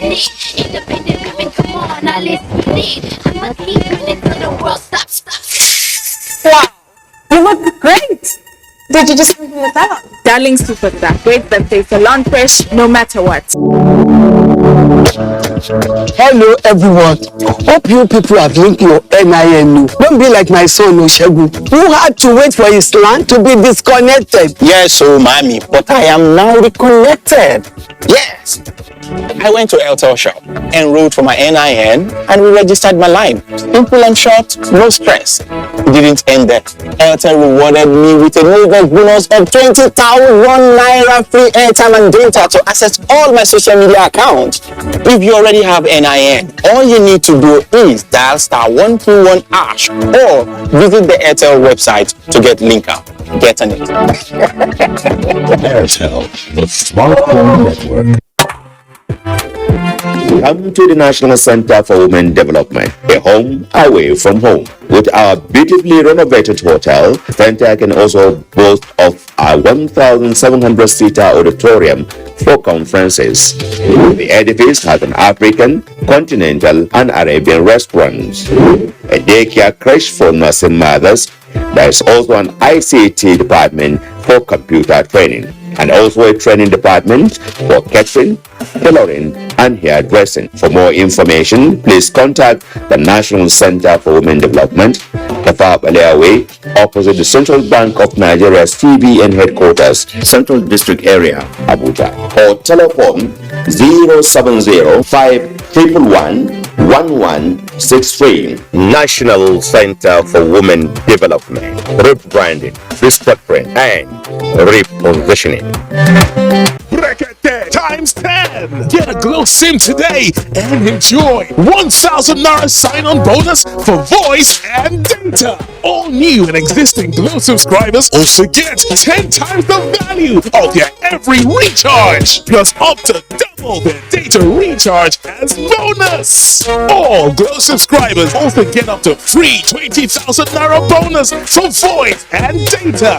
Independent women, come on, now let's lead. I'ma keep it to the world, stop.
Wow, you look great. Did you just make me with that? Darling superstar, great birthday, salon fresh, no matter what.
Hello everyone. Hope you people have linked your NIN. Don't be like my son Oshegu, who had to wait for his land to be disconnected.
Yes, so mommy, but I am now reconnected. Yes. I went to Airtel shop, enrolled for my NIN, and re-registered my line. Simple and short, no stress. It didn't end there. Airtel rewarded me with a new bonus of 20,000 Naira free airtime and data to access all my social media accounts. If you already have NIN, all you need to do is dial *121# or visit the Airtel website to get link up. Get on it.
Airtel, the smartphone network.
Come to the National Center for Women Development, a home away from home. With our beautifully renovated hotel, Center can also boast of our 1,700-seater auditorium for conferences. The edifice has an African, continental, and Arabian restaurants, a daycare creche for nursing mothers. There is also an ICT department for computer training, and also a training department for catering, tailoring, and hairdressing. For more information, please contact the National Center for Women Development, Favour Way, opposite the Central Bank of Nigeria's CBN headquarters, Central District Area, Abuja, or telephone 070-511-1163. National Center for Women Development, rebranding, restructuring, and repositioning.
Times 10. Get a Glow SIM today and enjoy 1,000 Naira sign-on bonus for voice and data. All new and existing Glow subscribers also get 10 times the value of their every recharge, plus up to double double their data recharge as bonus. All Glow subscribers also get up to free 20,000 Naira bonus for voice and data.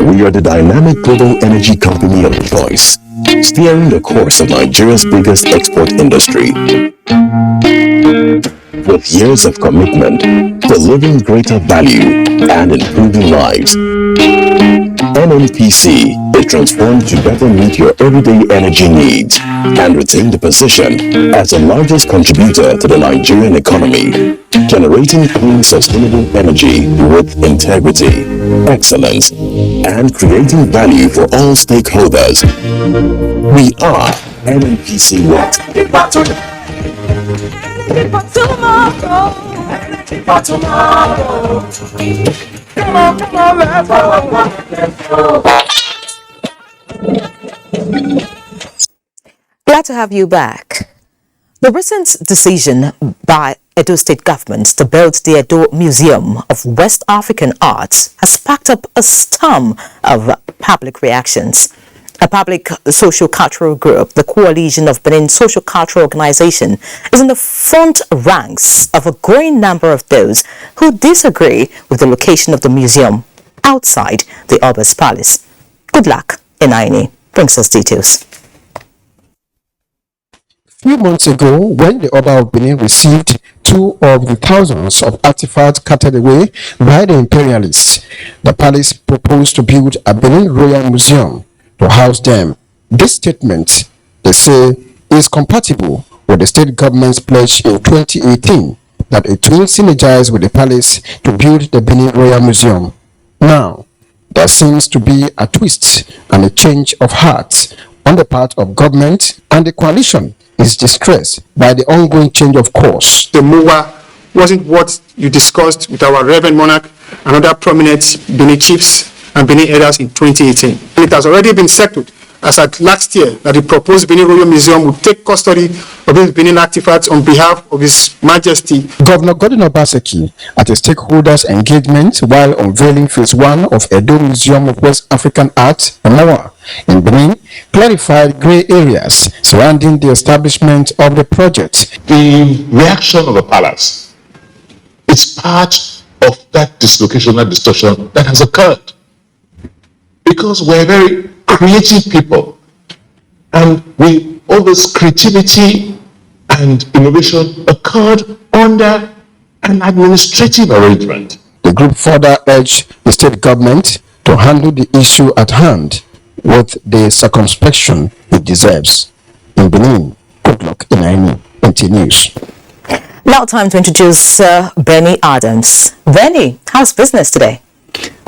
We are the dynamic global energy company of choice, steering the course of Nigeria's biggest export industry. With years of commitment, delivering greater value and improving lives, NNPC is transformed to better meet your everyday energy needs and retain the position as the largest contributor to the Nigerian economy, generating clean, sustainable energy with integrity, excellence, and creating value for all stakeholders. We are NNPC Watt.
Glad to have you back. The recent decision by Edo State government to build the Edo Museum of West African Art has sparked up a storm of public reactions. A public social-cultural group, the Coalition of Benin Social-Cultural Organization, is in the front ranks of a growing number of those who disagree with the location of the museum outside the Oba's palace. Good luck, Ienre brings us details.
A few months ago, when the Oba of Benin received 2 of the thousands of artifacts carted away by the imperialists, the palace proposed to build a Benin Royal Museum to house them. This statement, they say, is compatible with the state government's pledge in 2018 that it will synergize with the palace to build the Benin Royal Museum. Now, there seems to be a twist and a change of heart on the part of government, and the coalition is distressed by the ongoing change of course.
The MOA wasn't what you discussed with our Reverend Monarch and other prominent Benin chiefs and Benin elders in 2018. And it has already been settled as at last year that the proposed Benin Royal Museum would take custody of these Benin artifacts on behalf of His Majesty
Governor Godwin Obaseki at a stakeholders engagement while unveiling phase 1 of Edo Museum of West African Art, MOA, in Benin, clarified grey areas surrounding the establishment of the project.
The reaction of the palace is part of that dislocation, that distortion that has occurred. Because we're very creative people, and all this creativity and innovation occurred under an administrative arrangement.
The group further urged the state government to handle the issue at hand with the circumspection it deserves. In Benin, good luck, Ienre, NTA News.
Now time to introduce Benny Adams. Benny, how's business today?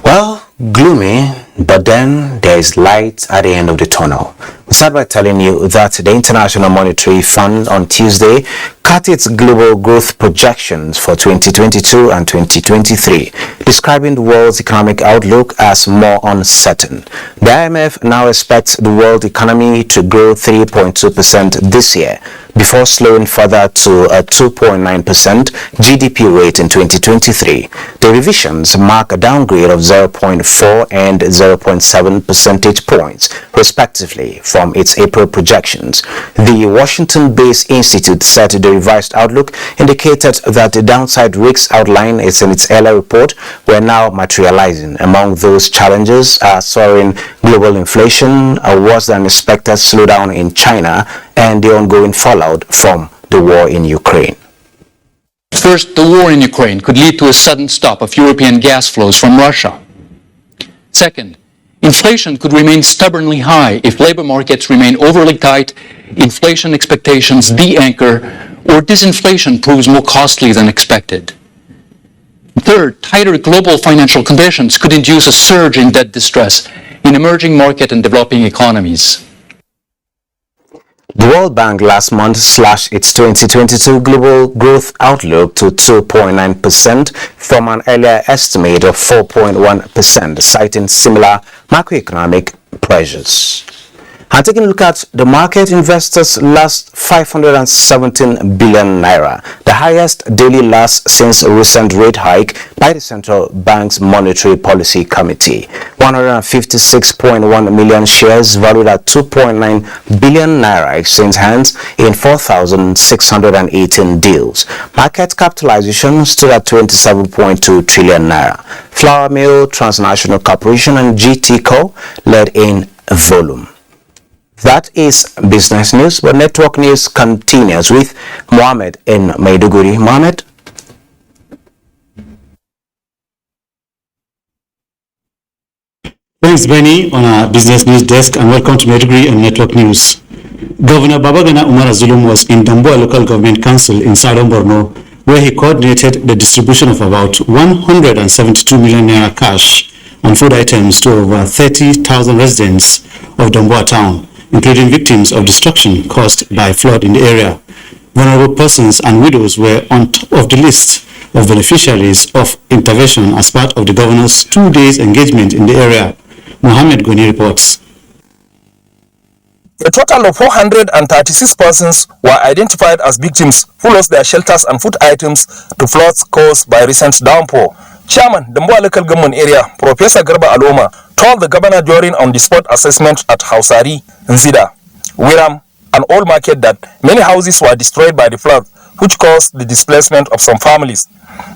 Well, gloomy, but then there is light at the end of the tunnel. We'll start by telling you that the International Monetary Fund on Tuesday cut its global growth projections for 2022 and 2023, describing the world's economic outlook as more uncertain. The IMF now expects the world economy to grow 3.2% this year, before slowing further to a 2.9% GDP rate in 2023. The revisions mark a downgrade of 0.4 and 0.7 percentage points, respectively, from its April projections. The Washington-based institute said the revised outlook indicated that the downside risks outlined in its earlier report were now materializing. Among those challenges are soaring global inflation, a worse than expected slowdown in China, and the ongoing fallout from the war in Ukraine.
First, the war in Ukraine could lead to a sudden stop of European gas flows from Russia. Second, inflation could remain stubbornly high if labor markets remain overly tight, inflation expectations de-anchor, or disinflation proves more costly than expected. Third, tighter global financial conditions could induce a surge in debt distress in emerging market and developing economies.
The World Bank last month slashed its 2022 global growth outlook to 2.9% from an earlier estimate of 4.1%, citing similar macroeconomic pressures. And taking a look at the market, investors lost 517 billion naira, the highest daily loss since a recent rate hike by the Central Bank's Monetary Policy Committee. 156.1 million shares valued at 2.9 billion naira exchanged hands in 4,618 deals. Market capitalization stood at 27.2 trillion naira. Flour Mill, Transnational Corporation and GT Co led in volume. That is business news, but network news continues with Mohammed in Maiduguri. Mohammed.
Thanks, Benny, on our business news desk, and welcome to Maiduguri and Network News. Governor Babagana Umar Zulum was in Damboa Local Government Council in Southern Borno, where he coordinated the distribution of about 172 million naira cash and food items to over 30,000 residents of Damboa town, including victims of destruction caused by flood in the area. Vulnerable persons and widows were on top of the list of beneficiaries of intervention as part of the governor's 2 days engagement in the area. Mohammed Goni reports.
A total of 436 persons were identified as victims who lost their shelters and food items to floods caused by recent downpour. Chairman, Damboa Local Government Area, Professor Garba Aloma, told the governor during on-the-spot assessment at Hausari, Nzida, Wiram, and Old Market that many houses were destroyed by the flood, which caused the displacement of some families.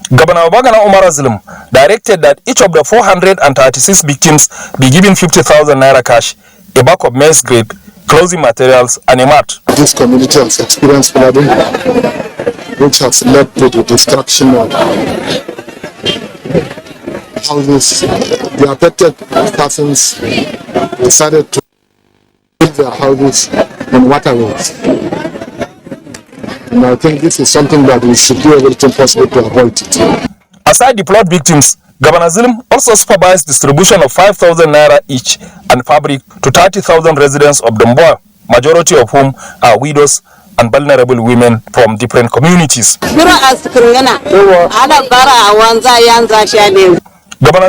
Governor Babagana Umar Zulum directed that each of the 436 victims be given 50,000 naira cash, a bag of maize grape, clothing materials, and a mat.
This community has experienced flooding, which has led to the destruction of houses. The affected persons decided to build their houses in waterways. And I think this is something that we should do everything possible to avoid it.
Aside the flood victims, Governor Zulum also supervised distribution of 5,000 naira each and fabric to 30,000 residents of Damboa, majority of whom are widows and vulnerable women from different communities. Governor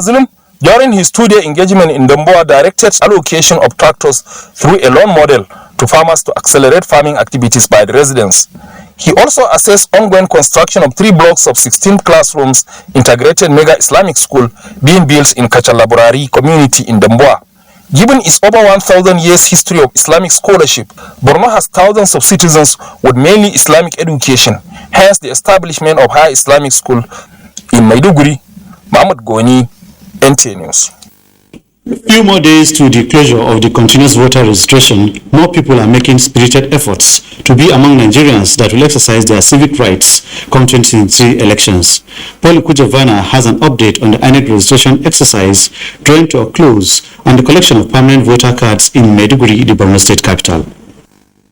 Zulum, during his 2-day engagement in Damboa, directed allocation of tractors through a loan model to farmers to accelerate farming activities by the residents. He also assessed ongoing construction of 3 blocks of 16 classrooms integrated mega Islamic school being built in Kachalaburari community in Damboa. Given its over 1,000 years history of Islamic scholarship, Borno has thousands of citizens with mainly Islamic education, hence the establishment of high Islamic school in Maiduguri. Mohammed Goni, NTA News.
Few more days to the closure of the continuous voter registration, more people are making spirited efforts to be among Nigerians that will exercise their civic rights come 2023 elections. Paul Kujavana has an update on the INEC registration exercise drawing to a close and the collection of permanent voter cards in Maiduguri, the Borno state capital.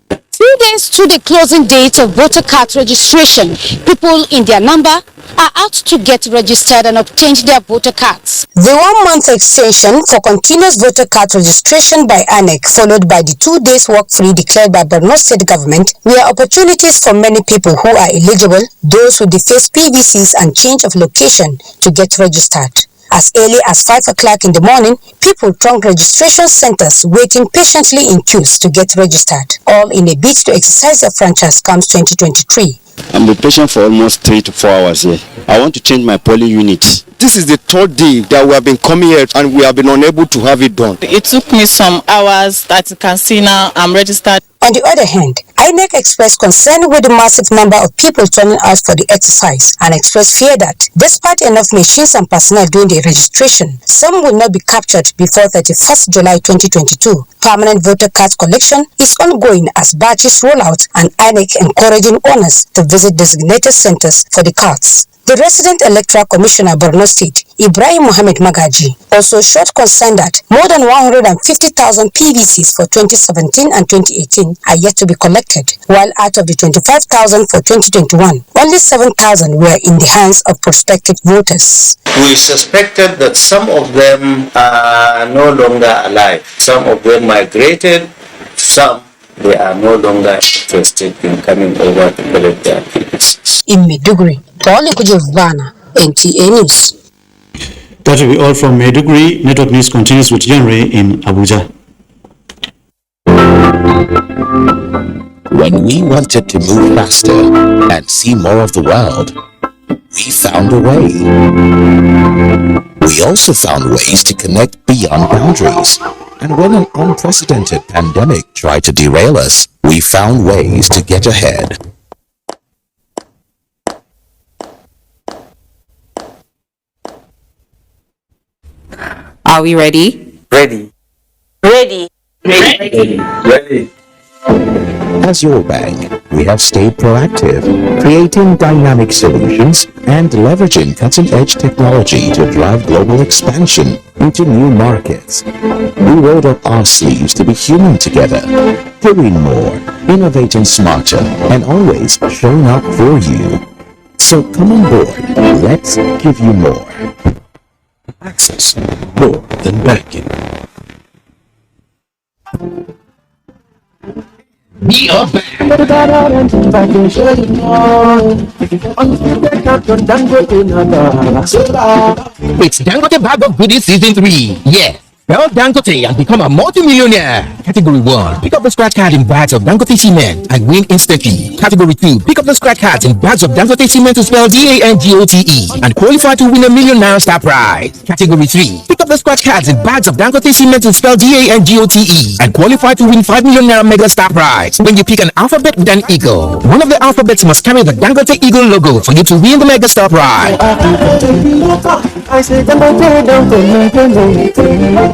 2 days to the closing date of voter card registration, people in their number are out to get registered and obtain their voter cards. The 1-month extension for continuous voter card registration by INEC, followed by the 2 days work-free declared by Borno state government, were opportunities for many people who are eligible, those who deface PVCs and change of location to get registered. As early as 5 o'clock in the morning, people thronged registration centers waiting patiently in queues to get registered, all in a bid to exercise their franchise comes 2023.
I'm been patient for almost 3 to 4 hours here. I want to change my polling unit.
This is the 3rd day that we have been coming here and we have been unable to have it done.
It took me some hours. That you can see now, I'm registered.
On the other hand, INEC expressed concern with the massive number of people turning out for the exercise and expressed fear that, despite enough machines and personnel doing the registration, some will not be captured before 31st July 2022. Permanent voter card collection is ongoing as batches roll out and INEC encouraging owners to visit designated centers for the cards. The resident electoral commissioner Borno State, Ibrahim Mohammed Magaji, also showed concern that more than 150,000 PVCs for 2017 and 2018 are yet to be collected, while out of the 25,000 for 2021, only 7,000 were in the hands of prospective voters.
We suspected that some of them are no longer alive. Some of them migrated, some they are no longer interested in coming over to collect their PVCs.
In Maiduguri, Paul Kujavana, NTA News.
That will be all from Maiduguri. Network News continues with Ienre in Abuja.
When we wanted to move faster and see more of the world, we found a way. We also found ways to connect beyond boundaries. And when an unprecedented pandemic tried to derail us, we found ways to get ahead.
Are we ready?
Ready.
Ready.
Ready. Ready.
As your bank, we have stayed proactive, creating dynamic solutions and leveraging cutting-edge technology to drive global expansion into new markets. We rolled up our sleeves to be human together, doing more, innovating smarter, and always showing up for you. So come on board, let's give you more. Access, more than banking.
We are back. It's Dangote Bag of Goodies Season 3. Yeah. Spell Dangote and become a multi-millionaire. Category 1. Pick up the scratch card in bags of Dangote cement and win instantly. Category 2. Pick up the scratch cards in bags of Dangote cement to spell DANGOTE and qualify to win ₦1 million star prize. Category 3. Pick up the scratch cards in bags of Dangote cement to spell DANGOTE and qualify to win ₦5 million mega star prize. When you pick an alphabet with an eagle, one of the alphabets must carry the Dangote Eagle logo for you to win the mega star prize.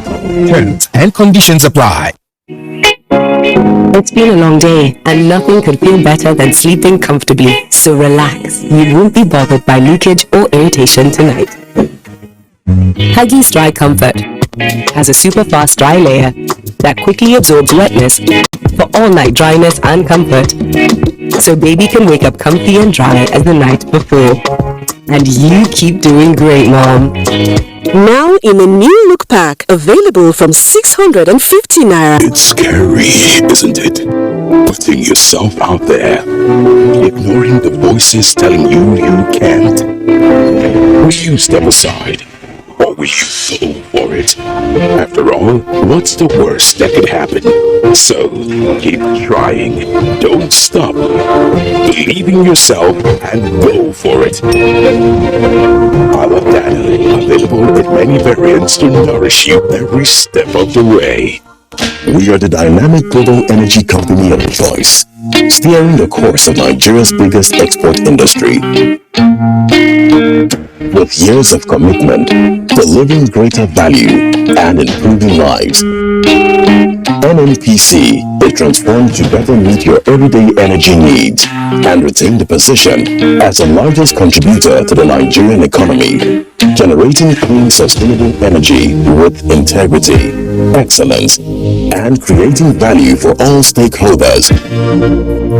Terms and conditions apply.
It's been a long day, and nothing could feel better than sleeping comfortably. So relax. You won't be bothered by leakage or irritation tonight. Huggies Dry Comfort has a super fast dry layer that quickly absorbs wetness for all-night dryness and comfort. So baby can wake up comfy and dry as the night before. And you keep doing great, Mom.
Now in a new look pack, available from 650 naira.
It's scary, isn't it? Putting yourself out there, ignoring the voices telling you you can't. Will you step aside, or will you go for it? After all, what's the worst that could happen? So, keep trying. Don't stop. Believe in yourself and go for it. Dana, available in many variants to nourish you every step of the way. We are the dynamic global energy company of choice, steering the course of Nigeria's biggest export industry. With years of commitment, delivering greater value and improving lives. NNPC is transformed to better meet your everyday energy needs and retain the position as the largest contributor to the Nigerian economy, generating clean, sustainable energy with integrity, excellence, and creating value for all stakeholders.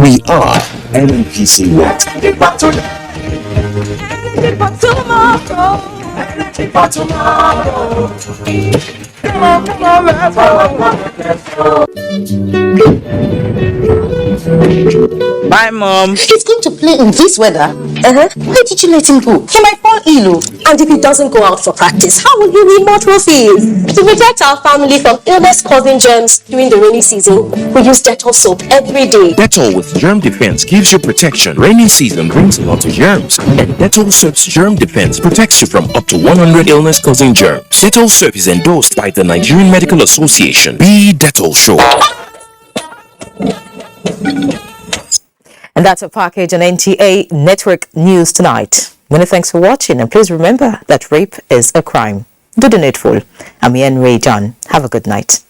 We are NNPC Watt.
Bye, Mom.
He's going to play in this weather. Why did you let him go? He might fall ill. And if he doesn't go out for practice, how will he win more trophies? To protect our family from illness-causing germs during the rainy season, we use Dettol soap every day.
Dettol with Germ Defense gives you protection. Rainy season brings a lot of germs, and Dettol soap's Germ Defense protects you from up to 100 illness-causing germs. Dettol soap is endorsed by the Nigerian Medical Association. Be Dettol sure.
And that's a package on NTA Network News tonight. Many thanks for watching, and please remember that rape is a crime. Do the needful. I'm Ienre. Have a good night.